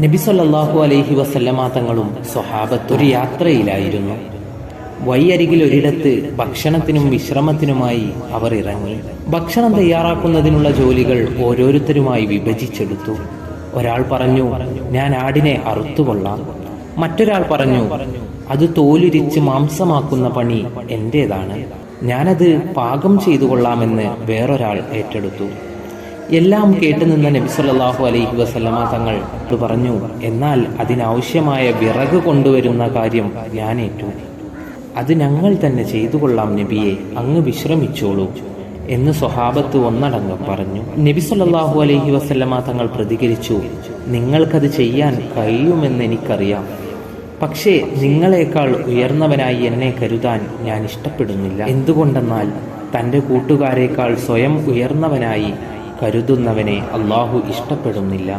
നബി സല്ലല്ലാഹു അലൈഹി വസല്ലമ തങ്ങളും സ്വഹാബത്തും ഒരു യാത്രയിലായിരുന്നു. വഴിയരികിൽ ഒരിടത്ത് ഭക്ഷണത്തിനും വിശ്രമത്തിനുമായി അവർ ഇറങ്ങി. ഭക്ഷണം തയ്യാറാക്കുന്നതിനുള്ള ജോലികൾ ഓരോരുത്തരുമായി വിഭജിച്ചെടുത്തു. ഒരാൾ പറഞ്ഞു, ഞാൻ ആടിനെ അറുത്തുകൊള്ളാം. മറ്റൊരാൾ പറഞ്ഞു, അത് തോലുരിച്ച് മാംസമാക്കുന്ന പണി എന്റേതാണ്, ഞാനത് പാകം ചെയ്തു കൊള്ളാമെന്ന് വേറൊരാൾ ഏറ്റെടുത്തു. എല്ലാം കേട്ടുനിന്ന നബി സല്ലല്ലാഹു അലൈഹി വസല്ലമ തങ്ങൾ പറഞ്ഞു, എന്നാൽ അതിനാവശ്യമായ വിറക് കൊണ്ടുവരുന്ന കാര്യം ഞാൻ ഏറ്റു. അത് ഞങ്ങൾ തന്നെ ചെയ്തു കൊള്ളാം നബിയെ, അങ്ങ് വിശ്രമിച്ചോളൂ എന്ന് സ്വഹാബത്ത് ഒന്നടങ്കം പറഞ്ഞു. നബി സല്ലല്ലാഹു അലൈഹി വസല്ലമ തങ്ങൾ പ്രതികരിച്ചു, നിങ്ങൾക്കത് ചെയ്യാൻ കഴിയുമെന്ന് എനിക്കറിയാം, പക്ഷേ നിങ്ങളെക്കാൾ ഉയർന്നവനായി എന്നെ കരുതാൻ ഞാൻ ഇഷ്ടപ്പെടുന്നില്ല. എന്തുകൊണ്ടെന്നാൽ തൻ്റെ കൂട്ടുകാരേക്കാൾ സ്വയം ഉയർന്നവനായി കരുതുന്നവനെ അള്ളാഹു ഇഷ്ടപ്പെടുന്നില്ല.